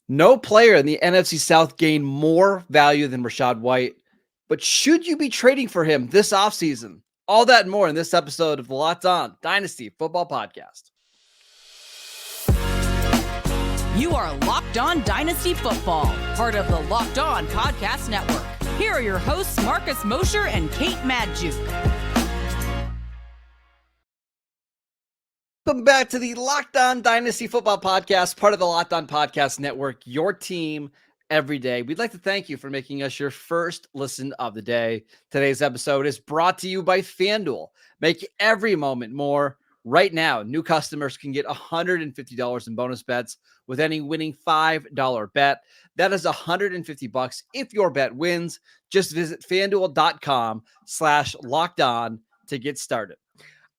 No player in the NFC South gained more value than Rachaad White, but should you be trading for him this offseason? All that and more in this episode of the Locked On Dynasty Football Podcast. You are Locked On Dynasty Football, part of the Locked On Podcast Network. Here are your hosts, Marcus Mosher and Kate Madjuk. Welcome back to the Locked On Dynasty Football Podcast, part of the Locked On Podcast Network, your team every day. We'd like to thank you for making us your first listen of the day. Today's episode is brought to you by FanDuel. Make every moment more. Right now, new customers can get $150 in bonus bets with any winning $5 bet. That is $150 if your bet wins. Just visit FanDuel.com/lockedon to get started.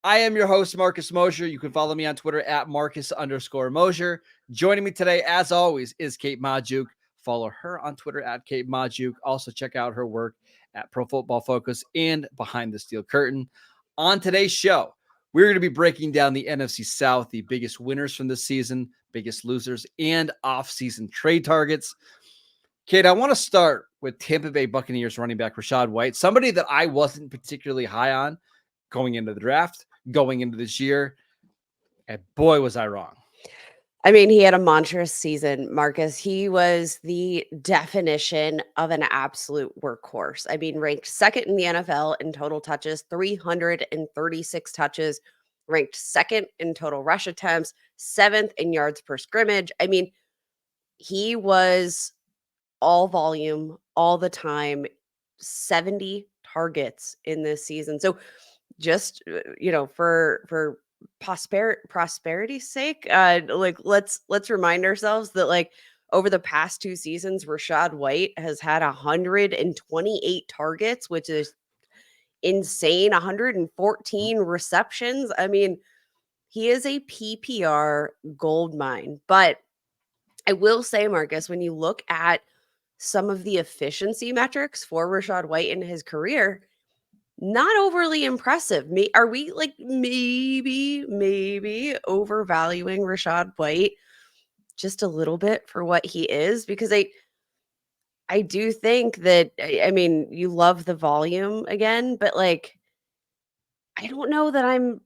I am your host, Marcus Mosher. You can follow me on Twitter at Marcus_Mosher. Joining me today, as always, is Kate Madjuk. Follow her on Twitter at Kate Madjuk. Also, check out her work at Pro Football Focus and Behind the Steel Curtain. On today's show, we're going to be breaking down the NFC South, the biggest winners from this season, biggest losers, and offseason trade targets. Kate, I want to start with Tampa Bay Buccaneers running back Rachaad White, somebody that I wasn't particularly high on going into the draft, going into this year, and boy, was I wrong. I mean, he had a monstrous season, Marcus. He was the definition of an absolute workhorse. I mean, ranked second in the NFL in total touches, 336 touches, ranked second in total rush attempts, seventh in yards per scrimmage. I mean, he was all volume, all the time, 70 targets in this season. So just, for prosperity's sake, let's remind ourselves that over the past two seasons, Rachaad White has had 128 targets, which is insane. 114 receptions. I mean, he is a PPR gold mine. But I will say, Marcus, when you look at some of the efficiency metrics for Rachaad White in his career, not overly impressive. Are we maybe overvaluing Rachaad White just a little bit for what he is? Because I do think that, I mean, you love the volume again, but I don't know that I'm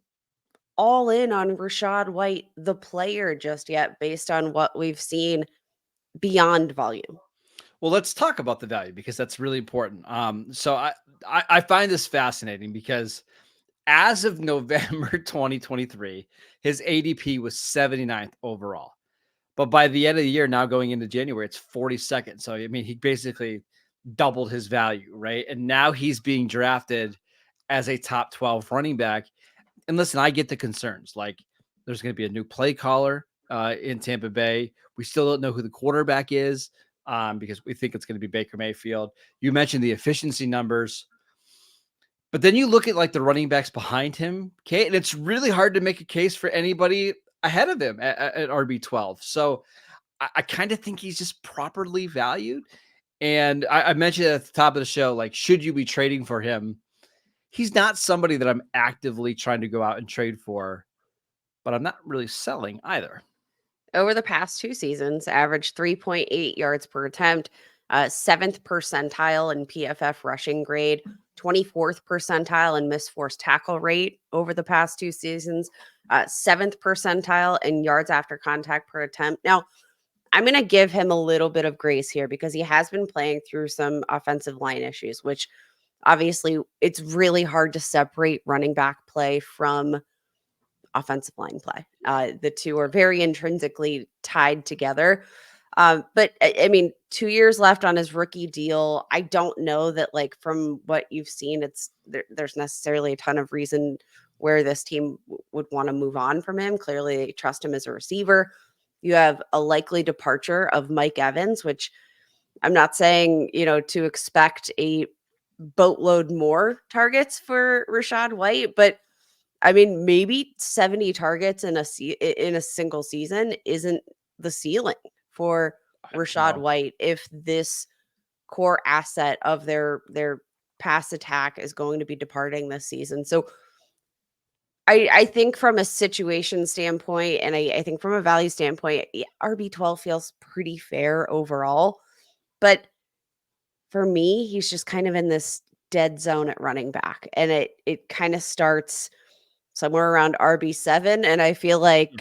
all in on Rachaad White, the player, just yet, based on what we've seen beyond volume. Well, let's talk about the value because that's really important. So I find this fascinating because as of November 2023, his ADP was 79th overall. But by the end of the year, now going into January, it's 42nd. So, I mean, he basically doubled his value, right? And now he's being drafted as a top 12 running back. And listen, I get the concerns. Like, there's going to be a new play caller in Tampa Bay. We still don't know who the quarterback is because we think it's going to be Baker Mayfield. You mentioned the efficiency numbers. But then you look at like the running backs behind him, Kate, and it's really hard to make a case for anybody ahead of him at RB12. So I kind of think he's just properly valued. And I mentioned at the top of the show, like, should you be trading for him? He's not somebody that I'm actively trying to go out and trade for, but I'm not really selling either. Over the past two seasons, averaged 3.8 yards per attempt, 7th percentile in PFF rushing grade, 24th percentile in missed forced tackle rate over the past two seasons, 7th percentile in yards after contact per attempt. Now, I'm going to give him a little bit of grace here because he has been playing through some offensive line issues, which obviously it's really hard to separate running back play from offensive line play. The two are very intrinsically tied together. But I mean, 2 years left on his rookie deal. I don't know that, like, from what you've seen, there's necessarily a ton of reason where this team would want to move on from him. Clearly, they trust him as a receiver. You have a likely departure of Mike Evans, which I'm not saying, to expect a boatload more targets for Rachaad White, but I mean, maybe 70 targets in a single season isn't the ceiling for Rachaad White if this core asset of their pass attack is going to be departing this season. So I think from a situation standpoint, and I think from a value standpoint, RB12 feels pretty fair overall. But for me, he's just kind of in this dead zone at running back. And it kind of starts somewhere around RB7. And I feel like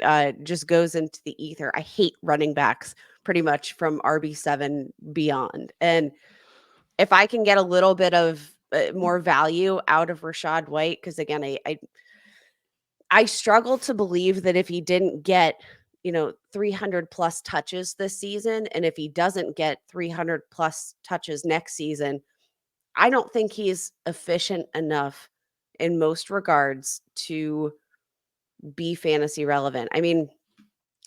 just goes into the ether. I hate running backs pretty much from RB7 beyond. And if I can get a little bit of more value out of Rachaad White, because again, I struggle to believe that if he didn't get 300 plus touches this season, and if he doesn't get 300 plus touches next season, I don't think he's efficient enough in most regards to be fantasy relevant. I mean,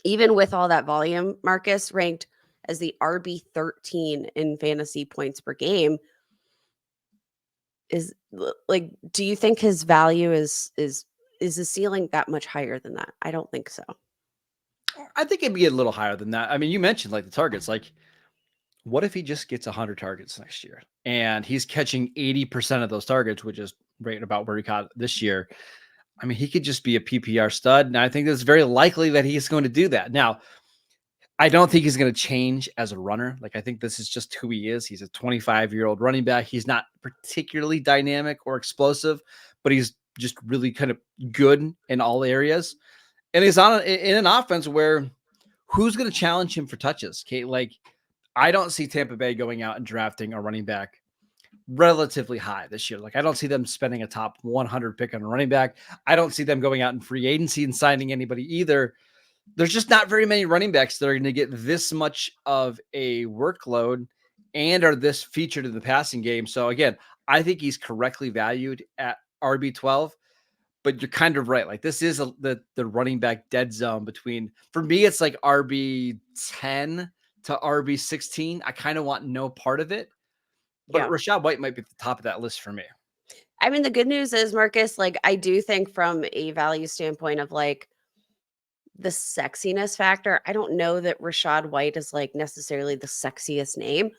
even with all that volume, Marcus ranked as the RB13 in fantasy points per game. Is like, do you think his value is the ceiling that much higher than that? I don't think so. I think it'd be a little higher than that. I mean, you mentioned like the targets. Like, what if he just gets 100 targets next year and he's catching 80% of those targets, which is right about where he caught this year? I mean, he could just be a PPR stud. And I think it's very likely that he's going to do that. Now, I don't think he's going to change as a runner. Like, I think this is just who he is. He's a 25-year-old running back. He's not particularly dynamic or explosive, but he's just really kind of good in all areas. And he's in an offense where who's going to challenge him for touches? Okay, like, I don't see Tampa Bay going out and drafting a running back relatively high this year. Like, I don't see them spending a top 100 pick on a running back. I don't see them going out in free agency and signing anybody either. There's just not very many running backs that are going to get this much of a workload and are this featured in the passing game. So again, I think he's correctly valued at RB12, but you're kind of right. Like, this is the running back dead zone between, for me, it's like RB10 to RB16. I kind of want no part of it, but Rachaad White might be at the top of that list for me. I mean, the good news is, Marcus, like, I do think from a value standpoint of like the sexiness factor, I don't know that Rachaad White is like necessarily the sexiest name,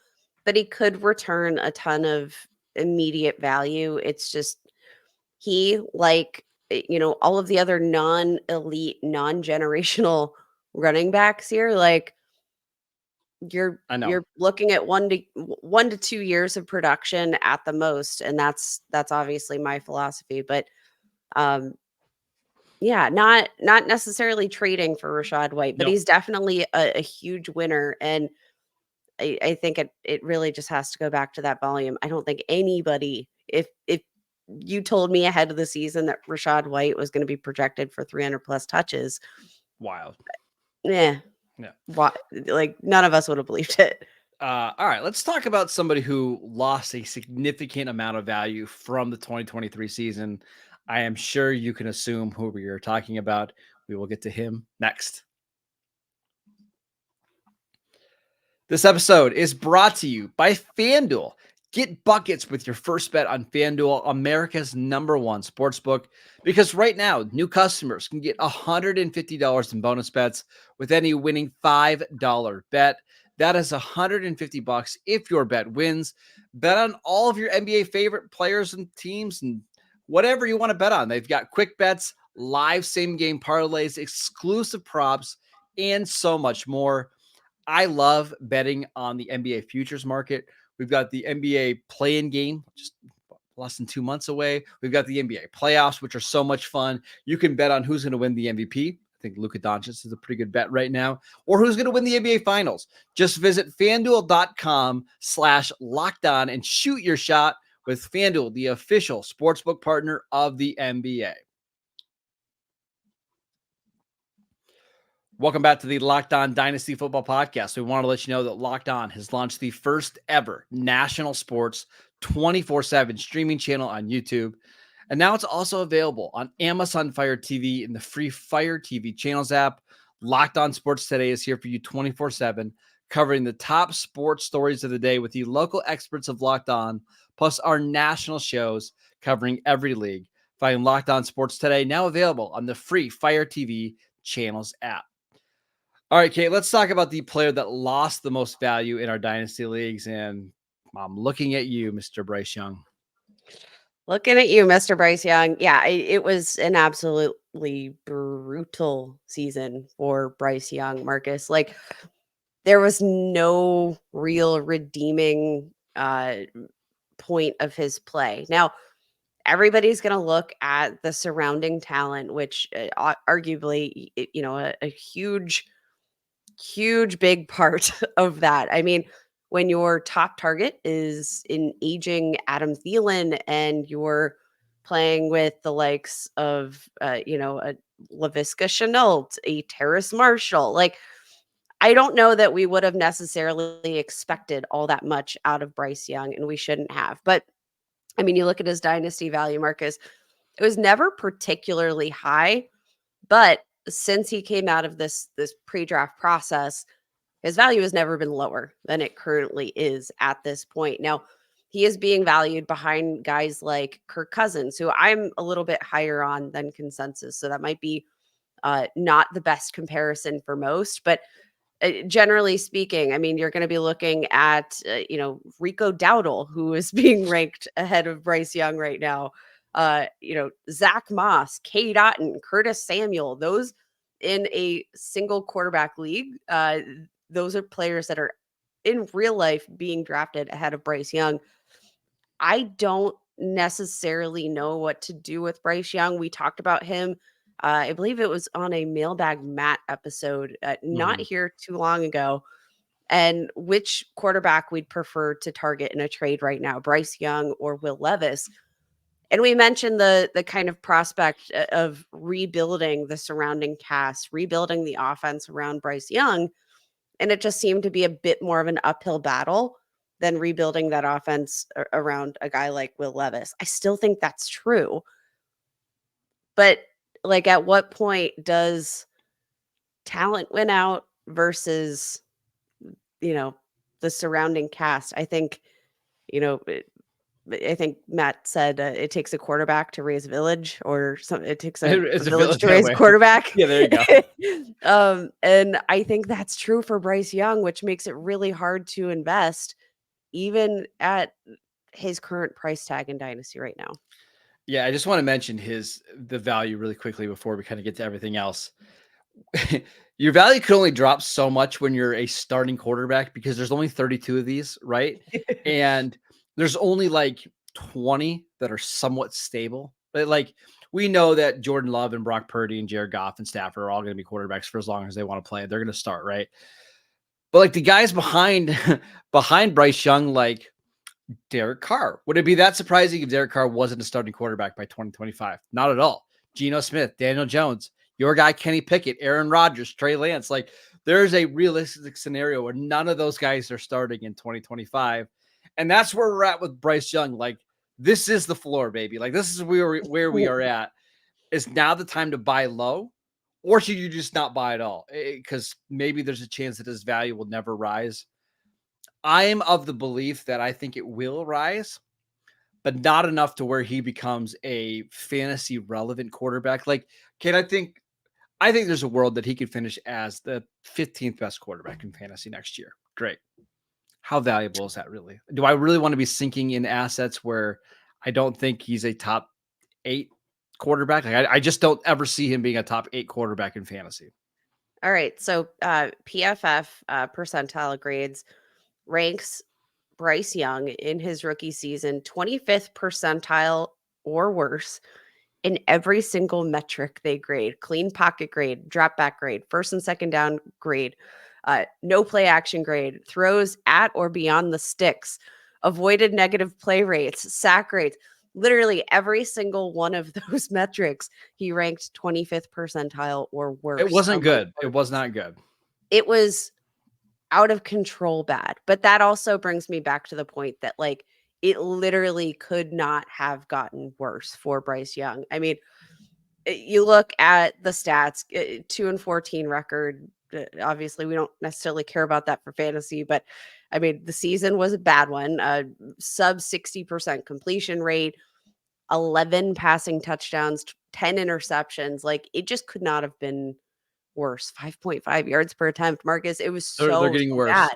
but he could return a ton of immediate value. It's just he, like, all of the other non-elite, non-generational running backs here, like, you're looking at 1 to 2 years of production at the most, and that's obviously my philosophy. But yeah, not necessarily trading for Rachaad White, but he's definitely a huge winner. And I think it really just has to go back to that volume. I don't think anybody, if you told me ahead of the season that Rachaad White was going to be projected for 300 plus touches, wild. Yeah. Like, none of us would have believed it. All right, let's talk about somebody who lost a significant amount of value from the 2023 season. I am sure you can assume who we are talking about. We will get to him next. This episode is brought to you by FanDuel. Get buckets with your first bet on FanDuel, America's #1 sportsbook, because right now, new customers can get $150 in bonus bets with any winning $5 bet. That is $150 if your bet wins. Bet on all of your NBA favorite players and teams and whatever you want to bet on. They've got quick bets, live same-game parlays, exclusive props, and so much more. I love betting on the NBA futures market. We've got the NBA play-in game, just less than 2 months away. We've got the NBA playoffs, which are so much fun. You can bet on who's going to win the MVP. I think Luka Doncic is a pretty good bet right now, or who's going to win the NBA finals. Just visit FanDuel.com/lockedon and shoot your shot with FanDuel, the official sportsbook partner of the NBA. Welcome back to the Locked On Dynasty Football Podcast. We want to let you know that Locked On has launched the first ever national sports 24/7 streaming channel on YouTube. And now it's also available on Amazon Fire TV and the free Fire TV channels app. Locked On Sports Today is here for you 24/7, covering the top sports stories of the day with the local experts of Locked On, plus our national shows covering every league. Find Locked On Sports Today now available on the free Fire TV channels app. All right, Kate, let's talk about the player that lost the most value in our dynasty leagues. And I'm looking at you, Mr. Bryce Young. Looking at you, Mr. Bryce Young. Yeah, it was an absolutely brutal season for Bryce Young, Marcus. Like, there was no real redeeming point of his play. Now, everybody's going to look at the surrounding talent, which arguably, a huge, huge, big part of that. I mean, when your top target is an aging Adam Thielen and you're playing with the likes of, a LaVisca Chenault, a Terrace Marshall, like, I don't know that we would have necessarily expected all that much out of Bryce Young, and we shouldn't have. But I mean, you look at his dynasty value, Marcus, it was never particularly high, but since he came out of this pre-draft process, his value has never been lower than it currently is at this point. Now, he is being valued behind guys like Kirk Cousins, who I'm a little bit higher on than consensus. So that might be not the best comparison for most, but generally speaking, I mean, you're going to be looking at, Rico Dowdle, who is being ranked ahead of Bryce Young right now. Zach Moss, Cade Otton, Curtis Samuel, those in a single quarterback league. Those are players that are in real life being drafted ahead of Bryce Young. I don't necessarily know what to do with Bryce Young. We talked about him. I believe it was on a Mailbag Matt episode, not here too long ago, and which quarterback we'd prefer to target in a trade right now, Bryce Young or Will Levis. And we mentioned the kind of prospect of rebuilding the surrounding cast, rebuilding the offense around Bryce Young. And it just seemed to be a bit more of an uphill battle than rebuilding that offense around a guy like Will Levis. I still think that's true. But like, at what point does talent win out versus, the surrounding cast? I think, I think Matt said it takes a quarterback to raise a village, or something. It takes a It's a village to that raise a way. quarterback. Yeah, there you go. And I think that's true for Bryce Young, which makes it really hard to invest even at his current price tag in Dynasty right now. Yeah, I just want to mention the value really quickly before we kind of get to everything else. Your value could only drop so much when you're a starting quarterback because there's only 32 of these, right? And there's only like 20 that are somewhat stable. But like, we know that Jordan Love and Brock Purdy and Jared Goff and Stafford are all going to be quarterbacks for as long as they want to play. They're going to start, right? But like the guys behind Bryce Young, like Derek Carr. Would it be that surprising if Derek Carr wasn't a starting quarterback by 2025? Not at all. Geno Smith, Daniel Jones, your guy Kenny Pickett, Aaron Rodgers, Trey Lance. Like, there's a realistic scenario where none of those guys are starting in 2025. And that's where we're at with Bryce Young. Like, this is the floor, baby. Like, this is where we are at. Is now the time to buy low, or should you just not buy at all? Because maybe there's a chance that his value will never rise. I am of the belief that I think it will rise, but not enough to where he becomes a fantasy relevant quarterback. Like, I think there's a world that he could finish as the 15th best quarterback in fantasy next year. Great. How valuable is that really? Do I really want to be sinking in assets where I don't think he's a top 8 quarterback? Like, I just don't ever see him being a top 8 quarterback in fantasy. All right. So PFF percentile grades ranks Bryce Young in his rookie season 25th percentile or worse in every single metric they grade: clean pocket grade, drop back grade, first and second down grade, no play action grade, throws at or beyond the sticks, avoided negative play rates, sack rates. Literally every single one of those metrics, he ranked 25th percentile or worse. It wasn't good. It was not good. It was out of control bad. But that also brings me back to the point that, like, it literally could not have gotten worse for Bryce Young. I mean, you look at the stats, 2-14 record. Obviously, we don't necessarily care about that for fantasy, but I mean, the season was a bad one. Sub 60% completion rate, 11 passing touchdowns, 10 interceptions. Like, it just could not have been worse. 5.5 yards per attempt, Marcus. It was They're getting worse. bad.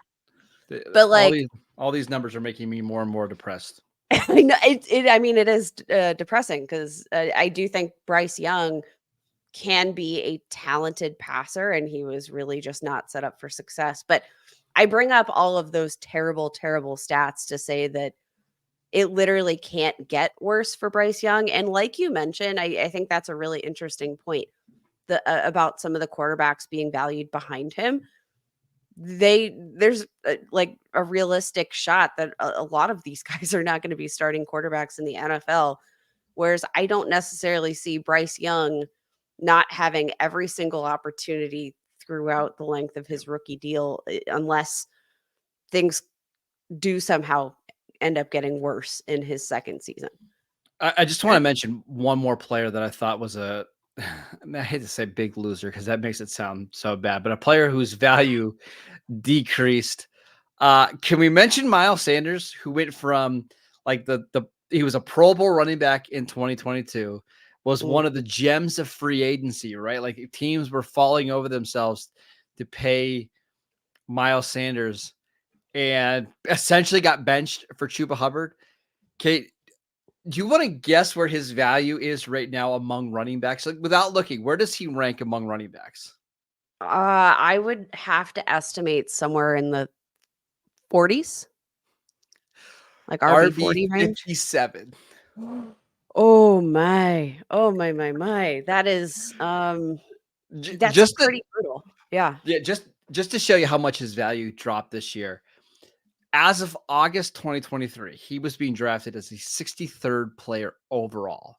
But like, all these numbers are making me more and more depressed. I know it is depressing because I do think Bryce Young can be a talented passer, and he was really just not set up for success. But I bring up all of those terrible, terrible stats to say that it literally can't get worse for Bryce Young. And like you mentioned, I think that's a really interesting point about some of the quarterbacks being valued behind him. There's like a realistic shot that a lot of these guys are not going to be starting quarterbacks in the NFL. Whereas I don't necessarily see Bryce Young not having every single opportunity throughout the length of his rookie deal, unless things do somehow end up getting worse in his second season. I just want to mention one more player that I thought was I hate to say big loser because that makes it sound so bad, but a player whose value decreased. Can we mention Miles Sanders, who went from like he was a Pro Bowl running back in 2022, was one of the gems of free agency, right? Like teams were falling over themselves to pay Miles Sanders and essentially got benched for Chuba Hubbard. Kate, do you want to guess where his value is right now among running backs? Like without looking, where does he rank among running backs? I would have to estimate somewhere in the 40s, like RB 40 range. 57. Oh my! Oh my! That is that's just pretty brutal. Yeah. Yeah, just to show you how much his value dropped this year. As of August 2023, he was being drafted as the 63rd player overall.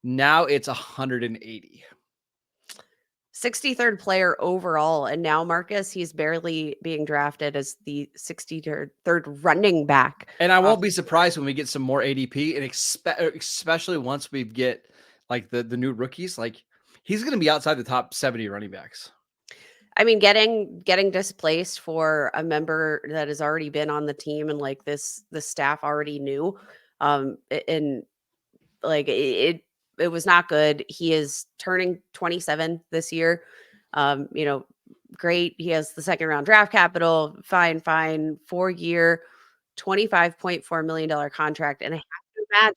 Now it's 180. 63rd player overall. And now, Marcus, he's barely being drafted as the 63rd running back. And I won't be surprised when we get some more ADP, and especially once we get like the new rookies, like he's going to be outside the top 70 running backs. I mean, getting displaced for a member that has already been on the team and like the staff already knew, and like it was not good. He is turning 27 this year. Great. He has the second round draft capital. Fine. 4-year, $25.4 million contract. And I have to imagine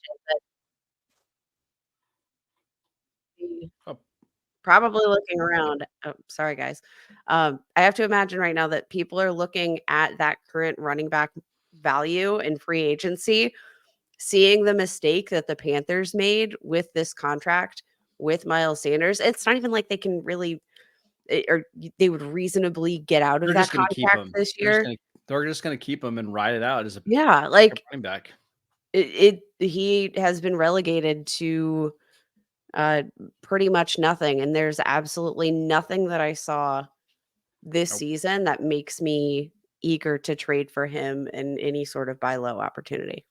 that probably looking around. Oh, sorry, guys. I have to imagine right now that people are looking at that current running back value in free agency, seeing the mistake that the Panthers made with this contract with Miles Sanders. It's not even like they can really, or they would reasonably get out of that contract this year. They're just going to keep him and ride it out as a running back. He has been relegated to pretty much nothing, and there's absolutely nothing that I saw this season that makes me eager to trade for him in any sort of buy low opportunity.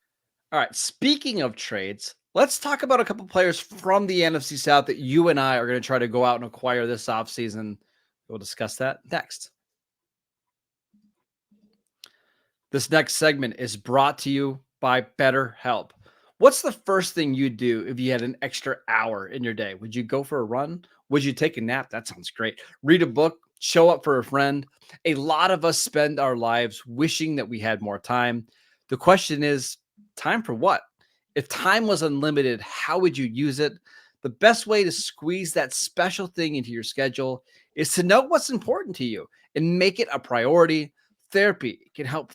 All right, speaking of trades, let's talk about a couple players from the NFC South that you and I are going to try to go out and acquire this offseason. We'll discuss that next. This next segment is brought to you by BetterHelp. What's the first thing you'd do if you had an extra hour in your day? Would you go for a run? Would you take a nap? That sounds great. Read a book, show up for a friend. A lot of us spend our lives wishing that we had more time. The question is, time for what? If time was unlimited, how would you use it? The best way to squeeze that special thing into your schedule is to know what's important to you and make it a priority. Therapy can help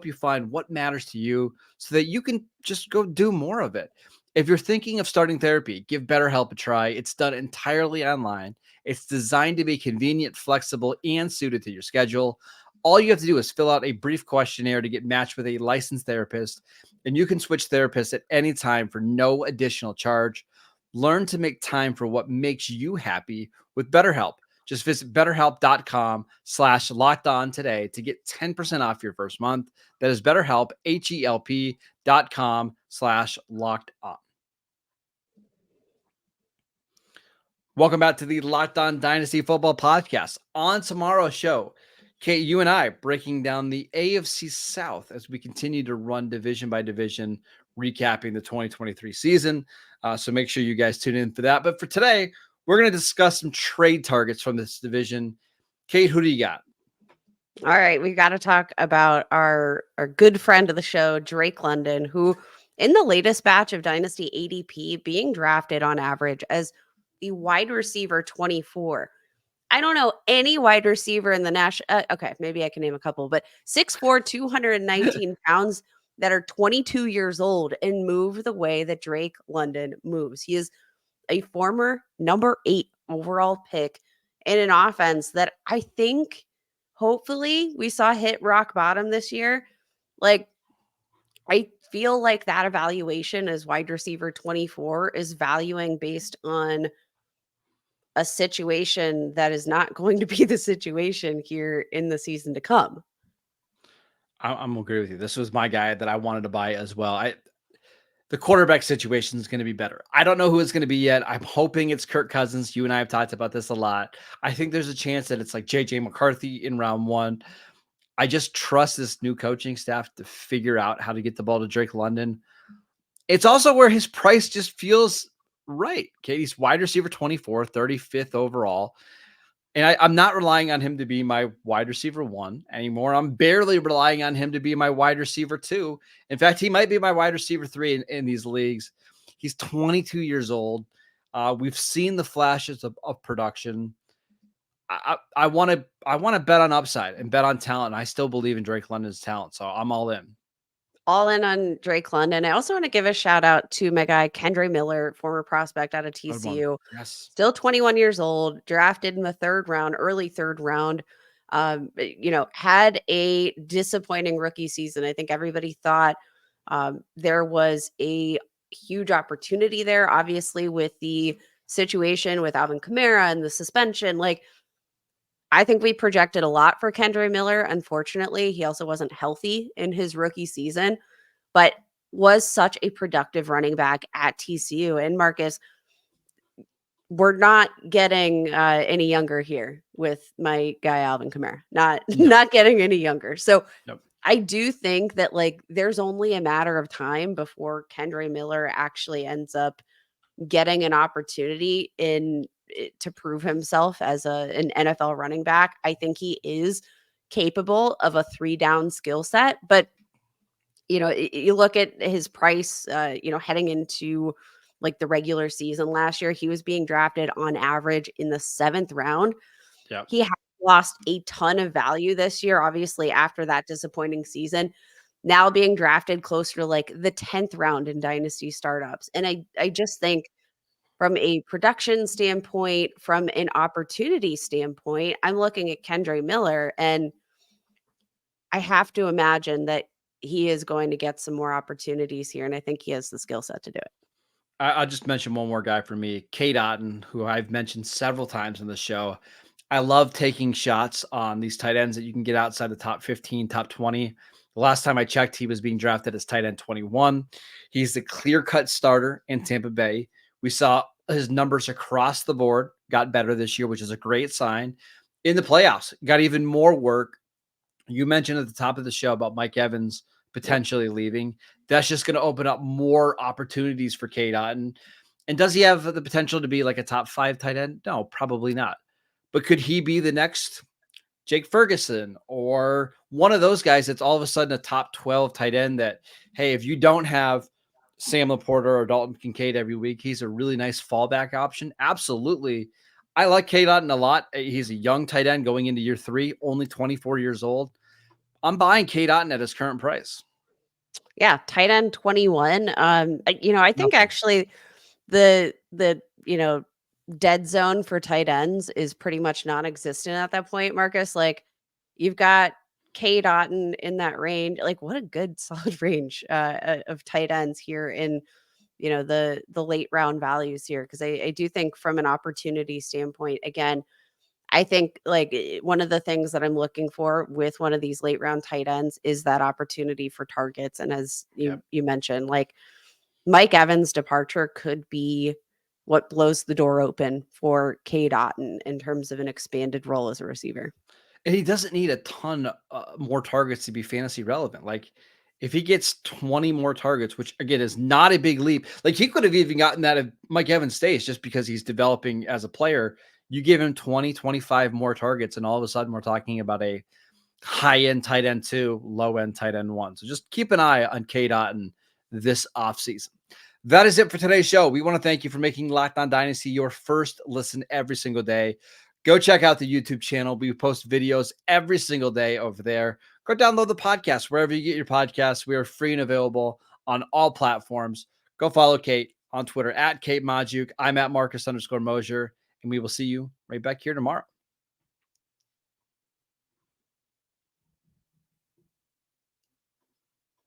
you find what matters to you so that you can just go do more of it. If you're thinking of starting therapy, give BetterHelp a try. It's done entirely online. It's designed to be convenient, flexible, and suited to your schedule. All you have to do is fill out a brief questionnaire to get matched with a licensed therapist, and you can switch therapists at any time for no additional charge. Learn to make time for what makes you happy with BetterHelp. Just visit BetterHelp.com/lockedon today to get 10% off your first month. That is BetterHelp, HELP.com/lockedon. Welcome back to the Locked On Dynasty Football Podcast. On tomorrow's show, Kate, you and I breaking down the AFC South as we continue to run division by division, recapping the 2023 season. So make sure you guys tune in for that. But for today, we're going to discuss some trade targets from this division. Kate, who do you got? All right, we got to talk about our good friend of the show, Drake London, who in the latest batch of Dynasty ADP, being drafted on average as the wide receiver 24. I don't know any wide receiver in the national. Okay, maybe I can name a couple, but 6'4", 219 pounds that are 22 years old and move the way that Drake London moves. He is a former number 8 overall pick in an offense that I think hopefully we saw hit rock bottom this year. Like, I feel like that evaluation as wide receiver 24 is valuing based on a situation that is not going to be the situation here in the season to come. I'm agree with you. This was my guy that I wanted to buy as well. The quarterback situation is going to be better. I don't know who it's going to be yet. I'm hoping it's Kirk Cousins. You and I have talked about this a lot. I think there's a chance that it's like JJ McCarthy in round 1. I just trust this new coaching staff to figure out how to get the ball to Drake London. It's also where his price just feels right. Katie's wide receiver 24, 35th overall. And I'm not relying on him to be my wide receiver 1 anymore. I'm barely relying on him to be my wide receiver 2. In fact, he might be my wide receiver 3 in these leagues. He's 22 years old. We've seen the flashes of production. I want to bet on upside and bet on talent. I still believe in Drake London's talent, so I'm all in. All in on Drake London. I also want to give a shout out to my guy, Kendre Miller, former prospect out of TCU. Yes. Still 21 years old, drafted in the 3rd round, early 3rd round. Had a disappointing rookie season. I think everybody thought there was a huge opportunity there, obviously, with the situation with Alvin Kamara and the suspension. Like, I think we projected a lot for Kendre Miller. Unfortunately, he also wasn't healthy in his rookie season, but was such a productive running back at TCU. And Marcus, we're not getting any younger here with my guy Alvin Kamara. Not getting any younger. So I do think that there's only a matter of time before Kendre Miller actually ends up getting an opportunity to prove himself as an NFL running back. I think he is capable of a 3-down skill set, but you look at his price, heading into the regular season last year, he was being drafted on average in the 7th round. Yeah. He has lost a ton of value this year, obviously, after that disappointing season. Now being drafted closer to the 10th round in dynasty startups. And I just think from a production standpoint, from an opportunity standpoint, I'm looking at Kendre Miller, and I have to imagine that he is going to get some more opportunities here, and I think he has the skill set to do it. I'll just mention one more guy for me, Cade Otton, who I've mentioned several times in the show. I love taking shots on these tight ends that you can get outside the top 15, top 20. The last time I checked, he was being drafted as tight end 21. He's the clear-cut starter in Tampa Bay. We saw his numbers across the board got better this year, which is a great sign. In the playoffs, got even more work. You mentioned at the top of the show about Mike Evans potentially leaving. That's just going to open up more opportunities for Cade Otton. And does he have the potential to be a top 5 tight end? No, probably not. But could he be the next Jake Ferguson or one of those guys that's all of a sudden a top 12 tight end that, hey, if you don't have Sam Laporta or Dalton Kincaid every week, he's a really nice fallback option? Absolutely. I like Cade Otton a lot. He's a young tight end going into year 3, only 24 years old. I'm buying Cade Otton at his current price. Yeah, tight end 21. I think actually the dead zone for tight ends is pretty much non-existent at that point, Marcus. You've got Cade Otton in that range. What a good solid range of tight ends here in the late round values here, because I do think from an opportunity standpoint, again, I think one of the things that I'm looking for with one of these late round tight ends is that opportunity for targets. And as you mentioned, Mike Evans' departure could be what blows the door open for Cade Otton in terms of an expanded role as a receiver. And he doesn't need a ton more targets to be fantasy relevant. If he gets 20 more targets, which again is not a big leap, he could have even gotten that if Mike Evans stays, just because he's developing as a player. You give him 20, 25 more targets, and all of a sudden we're talking about a high-end tight end 2, low-end tight end 1. So just keep an eye on Cade Otton this offseason. That is it for today's show. We want to thank you for making Locked On Dynasty your first listen every single day. Go check out the YouTube channel. We post videos every single day over there. Go download the podcast wherever you get your podcasts. We are free and available on all platforms. Go follow Kate on Twitter at Kate Majuk. I'm at Marcus_Mosher, and we will see you right back here tomorrow.